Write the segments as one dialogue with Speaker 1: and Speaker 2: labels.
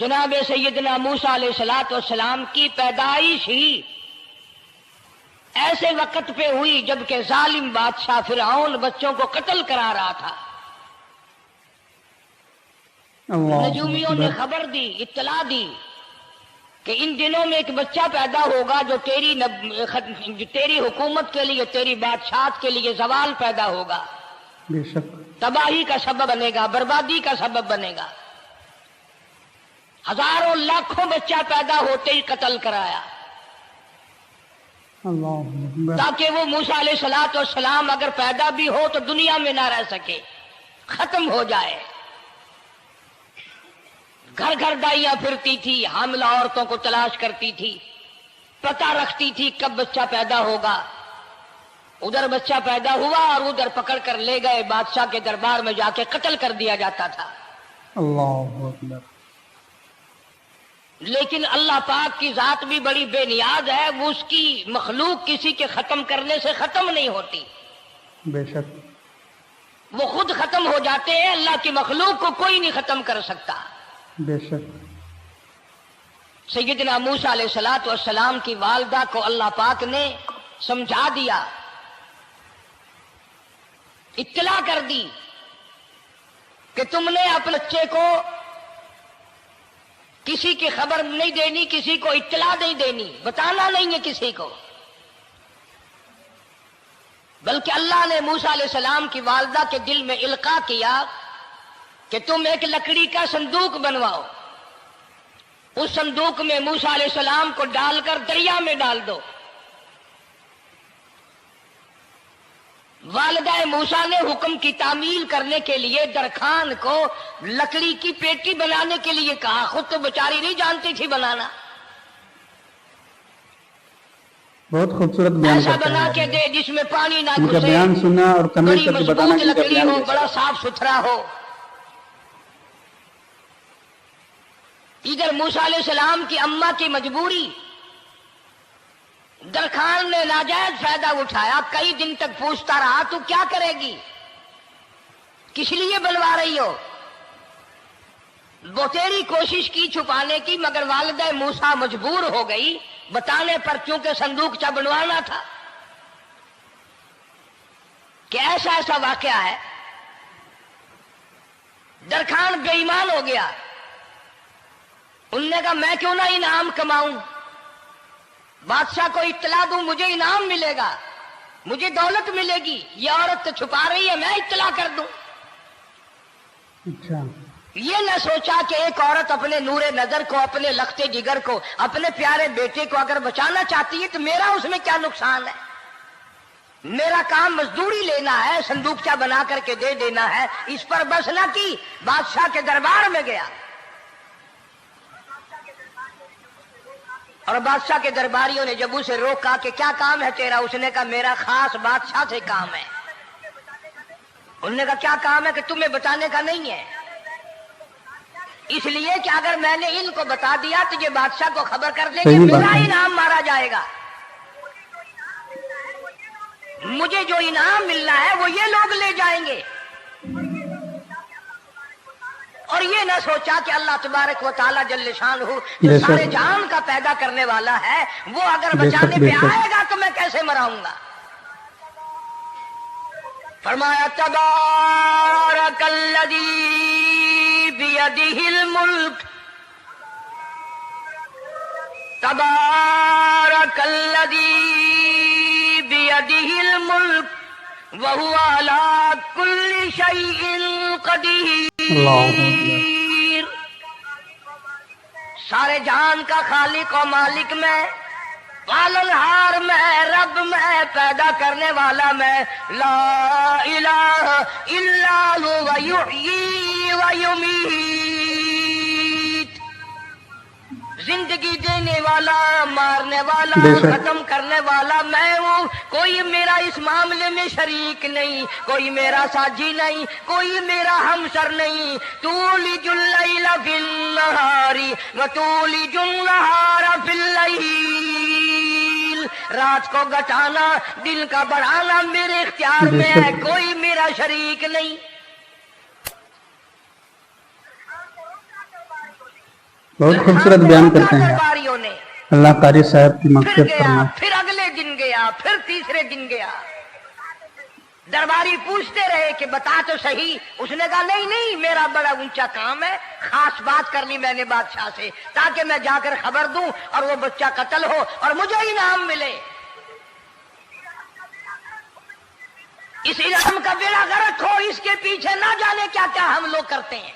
Speaker 1: جناب سیدنا موسیٰ علیہ السلام کی پیدائش ہی ایسے وقت پہ ہوئی جبکہ ظالم بادشاہ فرعون بچوں کو قتل کرا رہا تھا۔ نجومیوں نے خبر دی، اطلاع دی کہ ان دنوں میں ایک بچہ پیدا ہوگا جو تیری حکومت کے لیے، تیری بادشاہت کے لیے زوال پیدا ہوگا،
Speaker 2: بے شک
Speaker 1: تباہی کا سبب بنے گا، بربادی کا سبب بنے گا۔ ہزاروں لاکھوں بچہ پیدا ہوتے ہی قتل کرایا
Speaker 2: اللہ
Speaker 1: تاکہ وہ موسیٰ علیہ السلام اگر پیدا بھی ہو تو دنیا میں نہ رہ سکے، ختم ہو جائے۔ گھر گھر دائیاں پھرتی تھی، حاملہ عورتوں کو تلاش کرتی تھی، پتہ رکھتی تھی کب بچہ پیدا ہوگا۔ ادھر بچہ پیدا ہوا اور ادھر پکڑ کر لے گئے، بادشاہ کے دربار میں جا کے قتل کر دیا جاتا تھا۔
Speaker 2: اللہ اکبر۔
Speaker 1: لیکن اللہ پاک کی ذات بھی بڑی بے نیاز ہے، وہ اس کی مخلوق کسی کے ختم کرنے سے ختم نہیں ہوتی،
Speaker 2: بے شک
Speaker 1: وہ خود ختم ہو جاتے ہیں۔ اللہ کی مخلوق کو کوئی نہیں ختم کر سکتا۔
Speaker 2: بے شک
Speaker 1: سیدنا موسیٰ علیہ السلام کی والدہ کو اللہ پاک نے سمجھا دیا، اطلاع کر دی کہ تم نے اپنے بچے کو کسی کی خبر نہیں دینی، کسی کو اطلاع نہیں دینی، بتانا نہیں ہے کسی کو، بلکہ اللہ نے موسیٰ علیہ السلام کی والدہ کے دل میں القاء کیا کہ تم ایک لکڑی کا صندوق بنواؤ، اس صندوق میں موسیٰ علیہ السلام کو ڈال کر دریا میں ڈال دو۔ والدہ موسیٰ نے حکم کی تعمیل کرنے کے لیے درخان کو لکڑی کی پیٹی بنانے کے لیے کہا، خود تو بیچاری نہیں جانتی تھی بنانا۔
Speaker 2: بہت خوبصورت بیان
Speaker 1: ایسا
Speaker 2: کرتے
Speaker 1: بنا
Speaker 2: ہیں۔
Speaker 1: کے دے جس میں پانی نہ
Speaker 2: ان کا
Speaker 1: گھسے،
Speaker 2: بیان سننا اور کمنٹ
Speaker 1: بڑی
Speaker 2: کر کے بتانا
Speaker 1: مضبوط
Speaker 2: کہ ان کا
Speaker 1: لکڑی
Speaker 2: بیان
Speaker 1: ہو،
Speaker 2: کیسا
Speaker 1: بڑا
Speaker 2: ہے۔
Speaker 1: صاف ستھرا ہو۔ ادھر موسیٰ علیہ السلام کی اماں کی مجبوری، درخان نے ناجائز فائدہ اٹھایا، کئی دن تک پوچھتا رہا تو کیا کرے گی، کس لیے بنوا رہی ہو؟ وہ تیری کوشش کی چھپانے کی، مگر والدہ موسیٰ مجبور ہو گئی بتانے پر، چونکہ صندوقچہ بنوانا تھا کہ ایسا ایسا واقعہ ہے۔ درخان بے ایمان ہو گیا، انہوں نے کہا میں کیوں نہ انعام کماؤں، بادشاہ کو اطلاع دوں، مجھے انعام ملے گا، مجھے دولت ملے گی، یہ عورت تو چھپا رہی ہے، میں اطلاع کر دوں۔
Speaker 2: اچھا
Speaker 1: یہ نہ سوچا کہ ایک عورت اپنے نور نظر کو، اپنے لخت جگر کو، اپنے پیارے بیٹے کو اگر بچانا چاہتی ہے تو میرا اس میں کیا نقصان ہے، میرا کام مزدوری لینا ہے، صندوقچہ بنا کر کے دے دینا ہے۔ اس پر بس نہ کی، بادشاہ کے دربار میں گیا اور بادشاہ کے درباریوں نے جب اسے روکا کہ کیا کام ہے تیرا، اس نے کہا میرا خاص بادشاہ سے کام ہے۔ انہوں نے کہا کیا کام ہے؟ کہ تمہیں بتانے کا نہیں ہے، اس لیے کہ اگر میں نے ان کو بتا دیا تو یہ بادشاہ کو خبر کر دیں گے،
Speaker 2: صحیح بات
Speaker 1: میرا
Speaker 2: ہے۔
Speaker 1: انعام مارا جائے گا، مجھے جو انعام ملنا ہے وہ یہ لوگ لے جائیں گے۔ اور یہ نہ سوچا کہ اللہ تبارک و تعالیٰ جل شانہ جو
Speaker 2: بے شک۔
Speaker 1: سارے جہان کا پیدا کرنے والا ہے، وہ اگر
Speaker 2: بے شک،
Speaker 1: بچانے
Speaker 2: بے
Speaker 1: پہ
Speaker 2: شک۔
Speaker 1: آئے گا تو میں کیسے مراؤں گا؟ فرمایا تبارک الذی بیدہ الملک، تبارک الذی بیدہ الملک وہو علی کل شیء قدیر۔
Speaker 2: اللہ اکبر۔
Speaker 1: سارے جہان کا خالق و مالک میں، پالنہار میں، رب میں، پیدا کرنے والا میں، لا الہ الا هو یحیی و یمیت، زندگی دینے والا، مارنے والا،
Speaker 2: بے شک۔
Speaker 1: ختم کرنے والا میں ہوں، کوئی میرا اس معاملے میں شریک نہیں، کوئی میرا ساجی نہیں، کوئی میرا ہمسر نہیں۔ تولج اللیل فی النہار وتولج النہار فی اللیل، رات کو گھٹانا، دن کا بڑھانا میرے اختیار
Speaker 2: بے
Speaker 1: میں ہے،
Speaker 2: شک۔
Speaker 1: کوئی میرا شریک نہیں۔
Speaker 2: बहुत खूबसूरत बयान करते हैं आप।
Speaker 1: दरबारियों ने
Speaker 2: अल्लाह कारी साहब की
Speaker 1: फिर
Speaker 2: मग़फ़िरत
Speaker 1: गया,
Speaker 2: फरमाए।
Speaker 1: फिर अगले दिन गया, फिर तीसरे दिन गया। दरबारी पूछते रहे कि बता तो सही। उसने कहा नहीं नहीं, मेरा बड़ा ऊंचा काम है, खास बात कर ली मैंने बादशाह से ताकि मैं जाकर खबर दूं और वो बच्चा कत्ल हो और मुझे इनाम मिले। इस इनाम का बेड़ा गर्क हो, इसके पीछे ना जाने क्या क्या हम लोग करते हैं।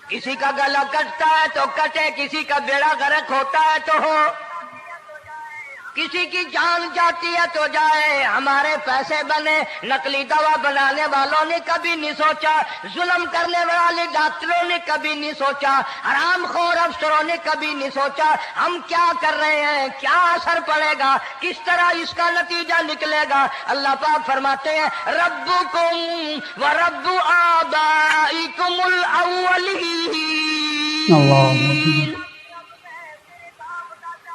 Speaker 1: किसी का गला कटता है तो कटे, किसी का बेड़ा गर्क होता है तो हो, किसी की जान जाती है तो जाए, हमारे पैसे बने। नकली दवा बनाने वालों ने कभी नहीं सोचा, जुल्म करने वाले डॉक्टरों ने कभी नहीं सोचा, हरामखोर अफसरों ने कभी नहीं सोचा हम क्या कर रहे हैं, क्या असर पड़ेगा, किस तरह इसका नतीजा निकलेगा। अल्लाह पाक फरमाते हैं रब्बुकुम व रब्बु आबाइकुमुल अव्वलीन।
Speaker 2: अल्लाह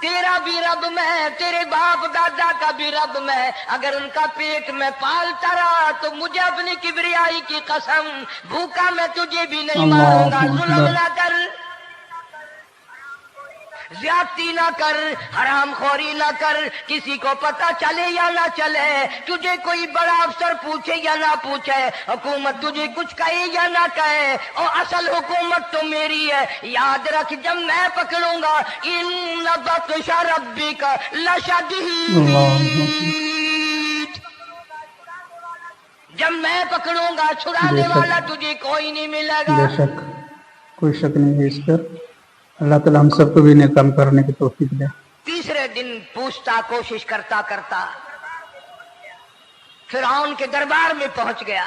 Speaker 1: तेरा भी रब मैं, तेरे बाप दादा का भी रब मैं। अगर उनका पेट में पालता रहा तो मुझे अपनी किबरियाई की कसम, भूखा मैं तुझे भी नहीं मारूंगा। जुल्म ना कर, ज्यादती ना कर, हरामखोरी ना कर, किसी को पता चले या ना चले, तुझे कोई बड़ा अफसर पूछे या ना पूछे, हुकूमत तुझे कुछ कहे या ना कहे, और असल हुकूमत तो मेरी है। याद रख जब मैं पकड़ूंगा इन बत्श रब्बिक लशदीद, जब मैं पकड़ूंगा छुड़ाने वाला तुझे कोई नहीं मिलेगा।
Speaker 2: बेशक कोई शक नहीं है इस पर। अल्लाह ताला हम सबको भी नेक काम करने की तौफीक दे।
Speaker 1: तीसरे दिन पूछता, कोशिश करता करता फिरौन के दरबार में पहुंच गया,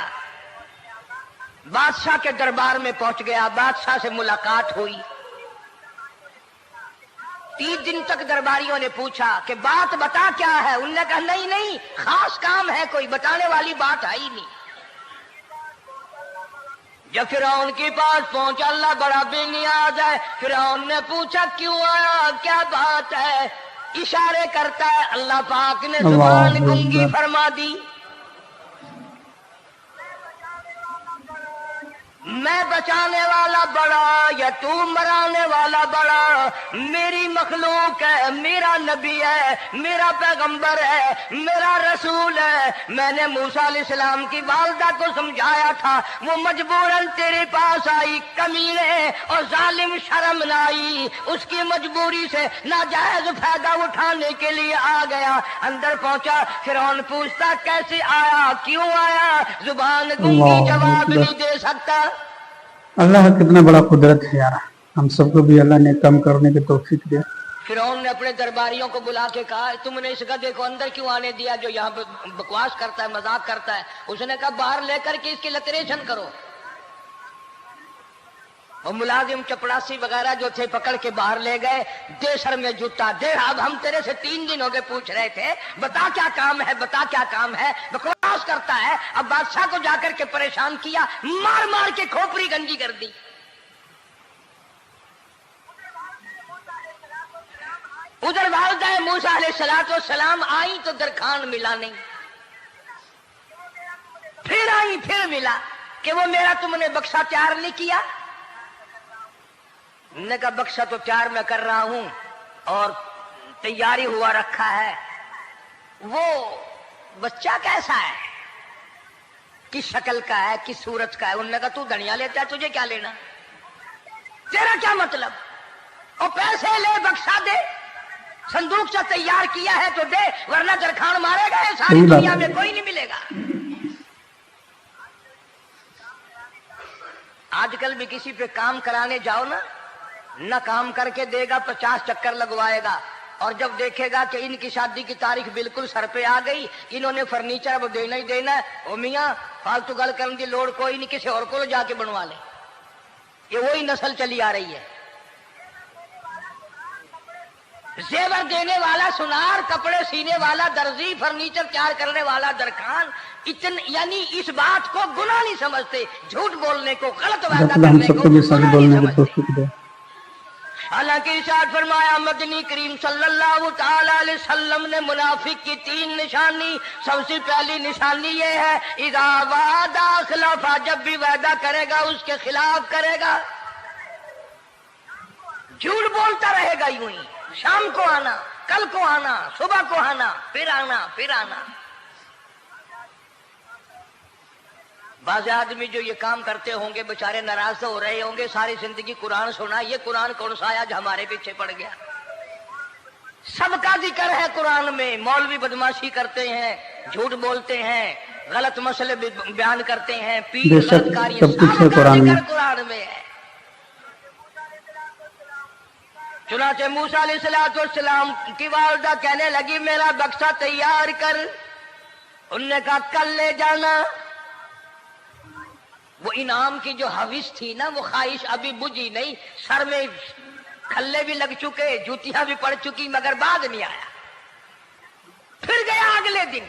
Speaker 1: बादशाह के दरबार में पहुंच गया, बादशाह से मुलाकात हुई। 3 दिन तक दरबारियों ने पूछा कि बात बता क्या है। उनने कहा नहीं नहीं, खास काम है, कोई बताने वाली बात है ही नहीं। जब फिरौन के पास पहुंचा, अल्लाह बड़ा बेनियाज है, फिरौन ने पूछा क्यों आया, क्या बात है। इशारे करता है, अल्लाह पाक ने जुबान गुंगी फरमा दी। मैं बचाने वाला बड़ा या तू मराने वाला बड़ा, मेरी मखलूक है, मेरा नबी है, मेरा पैगंबर है, मेरा रसूल है। मैंने मूसा अलैहिस्सलाम की वालदा को समझाया था, वो मजबूरन तेरे पास आई, कमीने और जालिम शर्म न आई, उसकी मजबूरी से नाजायज फायदा उठाने के लिए आ गया। अंदर पहुंचा, फिरौन पूछता कैसे आया, क्यों आया, जुबान गुंगी जवाब नहीं दे सकता।
Speaker 2: अल्लाह कितना बड़ा कुदरत है यार, हम सबको भी अल्लाह ने काम करने की तौफीक दे।
Speaker 1: फिरौन ने अपने दरबारियों को बुला के कहा तुमने इस गधे को अंदर क्यों आने दिया जो यहाँ पे बकवास करता है, मजाक करता है। उसने कहा बाहर लेकर के इसकी लतरेशन करो। और मुलाजिम चपड़ासी वगैरह जो थे पकड़ के बाहर ले गए, दे सर में जूता दे। अब हम तेरे से 3 दिन हो गए पूछ रहे थे, बता क्या काम है, बता क्या काम है, बकवास करता है। अब बादशाह को जाकर के परेशान किया, मार मार के खोपड़ी गंजी कर दी। उधर वालिदा मूसा अलैहिस्सलाम आई तो दरखान मिला नहीं, फिर आई फिर मिला कि वो मेरा तुमने बक्सा तैयार नहीं किया। ने कहा बक्सा तो तैयार मैं कर रहा हूं और तैयारी हुआ रखा है। वो बच्चा कैसा है, किस शक्ल का है, किस सूरत का है। उन्होंने कहा तू धनिया लेता है, तुझे क्या लेना, तेरा क्या मतलब। और पैसे ले, बक्सा दे, संदूक से तैयार किया है तो दे, वरना दरखान मारेगा, ये सारी दुनिया में कोई नहीं मिलेगा। आजकल भी किसी पे काम कराने जाओ ना काम करके देगा, 50 चक्कर लगवाएगा, और जब देखेगा कि इनकी शादी की तारीख बिल्कुल सर पे आ गई, इन्होंने फर्नीचर वो देना ही देना है, ओ मियाँ फालतू गल करने की लोड़ कोई नहीं, किसी और को जाके बनवा ले। ये वही नस्ल चली आ रही है। जेवर देने वाला सुनार, कपड़े सीने वाला दर्जी, फर्नीचर तैयार करने वाला दरखान, यानी इस बात को गुनाह नहीं समझते, झूठ बोलने को, गलत वादा करने को गुनाह नहीं समझते। हालांकि इरशाद फरमाया मदनी करीम सल्लल्लाहु ताला अलैहि वसल्लम ने मुनाफिक की 3 निशानी, सबसे पहली निशानी ये है इज़ा वादा खिलाफा, जब भी वादा करेगा उसके खिलाफ करेगा। झूठ बोलता रहेगा यूं ही, शाम को आना, कल को आना, सुबह को आना, फिर आना, फिर आना। बाज़ आदमी जो ये काम करते होंगे बेचारे नाराज तो हो रहे होंगे, सारी जिंदगी कुरान सुना, ये कुरान कौन सा आया जो हमारे पीछे पड़ गया। सबका जिक्र है कुरान में। मौलवी बदमाशी करते हैं, झूठ बोलते हैं, गलत मसले बयान करते हैं, पीर गलत कार्य, सबका जिक्र कुरान में है। चुनाचे मूसा अलैहिस्सलाम की वालिदा कहने लगी मेरा बक्सा तैयार कर। उनने कहा कल ले जाना। वो इनाम की जो हविस थी ना, वो ख्वाहिश अभी बुझी नहीं, सर में खल्ले भी लग चुके, जूतियां भी पड़ चुकी, मगर बाद नहीं आया। फिर गया अगले दिन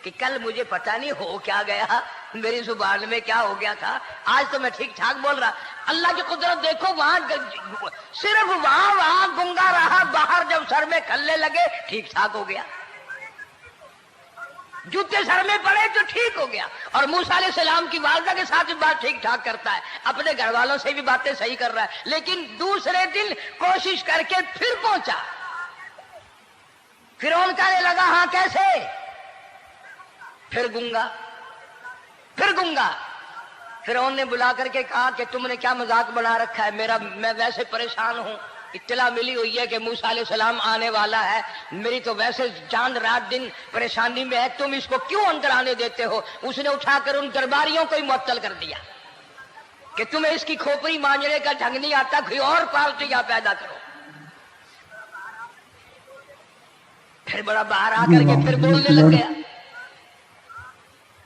Speaker 1: कि कल मुझे पता नहीं हो क्या गया, मेरी जुबान में क्या हो गया था, आज तो मैं ठीक ठाक बोल रहा। अल्लाह की कुदरत देखो, वहां सिर्फ वहां गुंगा रहा, बाहर जब सर में खल्ले लगे ठीक ठाक हो गया, जूते सर में पड़े तो ठीक हो गया। और मूसा अलैहिस्सलाम की वालिदा के साथ भी बात ठीक ठाक करता है, अपने घर वालों से भी बातें सही कर रहा है, लेकिन दूसरे दिन कोशिश करके फिर पहुंचा। फिरौन कहने लगा हाँ कैसे, फिर गूंगा, फिर गूंगा। फिरौन ने बुला करके कहा कि तुमने क्या मजाक बना रखा है, मैं वैसे परेशान हूं, इत्तला मिली हुई है कि मूसा अलैहिस्सलाम आने वाला है, मेरी तो वैसे चांद रात दिन परेशानी में है, तुम इसको क्यों अंदर आने देते हो। उसने उठाकर उन दरबारियों को ही मुअत्तल कर दिया कि तुम्हें इसकी खोपड़ी मांझने का ढंग नहीं आता, कोई और पार्टी यहां पैदा करो। फिर बड़ा बाहर आकर के फिर बोलने लग गया।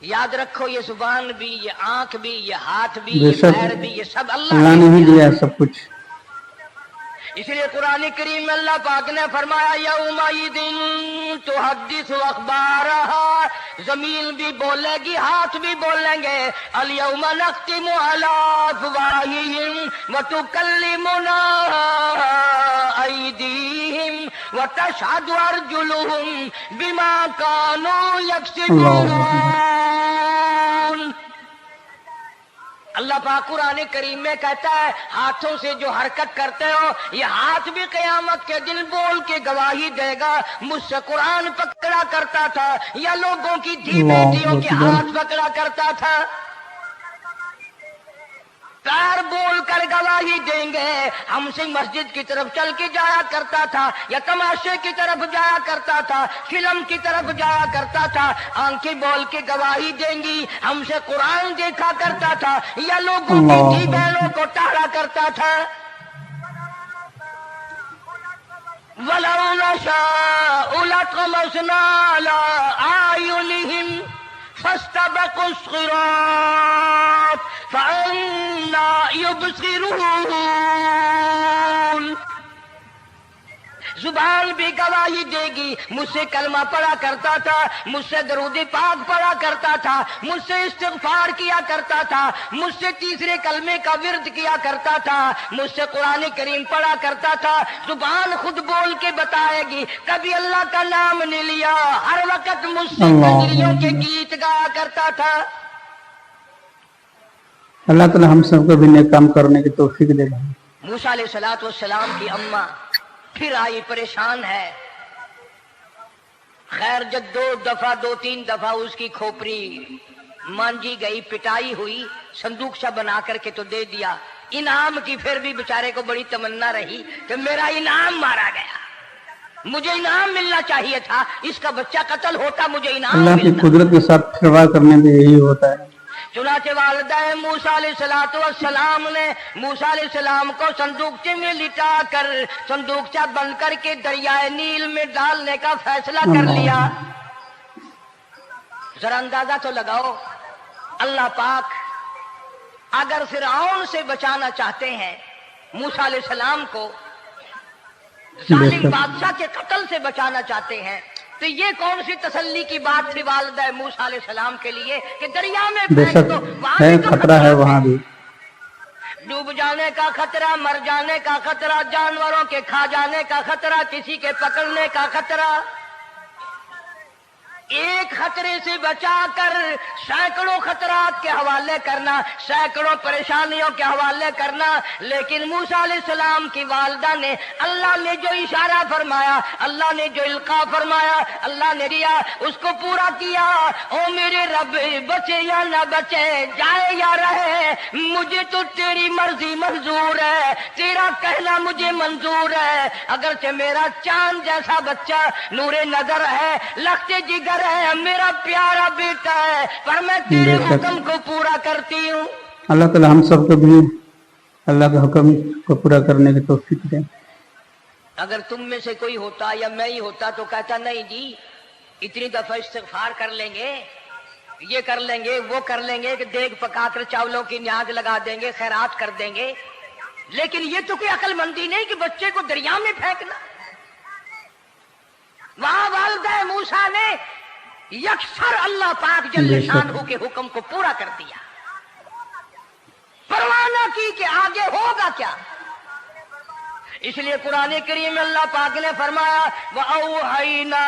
Speaker 1: याद रखो ये जुबान भी, ये आंख भी, ये हाथ भी, ये पैर भी, ये सब अल्लाह
Speaker 2: ने ही दिया सब कुछ।
Speaker 1: इसलिए कुरान करीम में अल्लाह पाक ने फरमाया यौमइदिन तुहद्दिसु अखबारहा, जमीन भी बोलेगी, हाथ भी बोलेंगे। अल यौमा नख्तिमु अला अफवाहिहिम व तुकल्लिमुना अयदीहिम व तशहदु अर्जुलुहुम बिमा कानू यक्सिबून। अल्लाह पाक कुरान करीम में कहता है हाथों से जो हरकत करते हो, ये हाथ भी क़यामत के दिन बोल के गवाही देगा, मुझसे कुरान पकड़ा करता था या लोगों की धी बेटियों के हाथ पकड़ा करता था। पैर बोल कर गवाही देंगे, हमसे मस्जिद की तरफ चल के जाया करता था या तमाशे की तरफ जाया करता था, फिल्म की तरफ जाया करता था, आंखें बोल के गवाही देंगी, हमसे कुरान देखा करता था या लोगों की धी बहनों को टहरा करता था। वलौ नशाउ लतमसना अला आयुनिहिम फस्तबकुस सिरात फअन्ना युबसिरून। जुबान भी गवाही देगी, मुझसे कलमा पढ़ा करता था, मुझसे दरूद पाक पढ़ा करता था, मुझसे इस्तिग़फ़ार किया करता था, मुझसे तीसरे कलमे का विर्द किया करता था, मुझसे कुरान करीम पढ़ा करता था। जुबान खुद बोल के बताएगी, कभी अल्लाह का नाम नहीं लिया, हर वक्त मुझसे गजलियों के गीत गाया करता था।
Speaker 2: अल्लाह ताला हम सबको भी नेक काम करने की तौफीक दे।
Speaker 1: मूसा अलैहिस्सलाम की अम्मा फिर आई, परेशान है। खैर जब दो तीन दफा उसकी खोपड़ी मांझी गई, पिटाई हुई, संदूक सा बना करके तो दे दिया। इनाम की फिर भी बेचारे को बड़ी तमन्ना रही कि मेरा इनाम मारा गया, मुझे इनाम मिलना चाहिए था, इसका बच्चा कत्ल होता, मुझे इनाम मिलता।
Speaker 2: अल्लाह की कुदरत के साथ खिलवाड़ करने में यही होता है।
Speaker 1: चुनाचे वालिदा मूसा अलैहिस्सलाम ने मूसा अलैहिस्सलाम को संदूकचे में लिटा कर संदूकचा बंद करके दरियाए नील में डालने का फैसला कर लिया। जरा अंदाजा तो लगाओ, अल्लाह पाक अगर फिरौन से बचाना चाहते हैं, मूसा अलैहिस्सलाम को जालिम बादशाह के कत्ल से बचाना चाहते हैं, तो ये कौन सी तसल्ली की बात थी वालिदा मूसा अलैहिस्सलाम के लिए कि दरिया में फेंक दो, वहां भी
Speaker 2: खतरा है, वहां भी
Speaker 1: डूब जाने का खतरा, मर जाने का खतरा, जानवरों के खा जाने का खतरा, किसी के पकड़ने का खतरा। ایک خطرے سے بچا کر سینکڑوں خطرات کے حوالے کرنا، سینکڑوں پریشانیوں کے حوالے کرنا۔ لیکن موسیٰ علیہ السلام کی والدہ نے اللہ نے جو اشارہ فرمایا، اللہ نے جو القاء فرمایا، اللہ نے دیا، اس کو پورا کیا۔ او میرے رب، بچے یا نہ بچے، جائے یا رہے، مجھے تو تیری مرضی منظور ہے، تیرا کہنا مجھے منظور ہے۔ اگرچہ میرا چاند جیسا بچہ نور نظر ہے، لخت جگر ہے، میرا پیارا بیٹا ہے، پر میں تیرے حکم کو پورا کرتی ہوں۔
Speaker 2: اللہ تعالی ہم سب کو بھی اللہ کے حکم کو پورا کرنے کی توفیق دیں۔
Speaker 1: اگر تم میں سے کوئی ہوتا یا میں ہی ہوتا تو کہتا نہیں جی اتنی دفعہ استغفار کر لیں گے، یہ کر لیں گے، وہ کر لیں گے، کہ دیگ پکا کر چاولوں کی نیاز لگا دیں گے، خیرات کر دیں گے۔ لیکن یہ تو کوئی عقل مندی نہیں کہ بچے کو دریا میں پھینکنا۔ وہاں والدہ موسیٰ نے یکسر اللہ پاک جل شانہ کے حکم کو پورا کر دیا، پرواہ نہ کی کہ آگے ہوگا کیا۔ اس لیے قرآن کریم میں اللہ پاک نے فرمایا وَأَوْحَيْنَا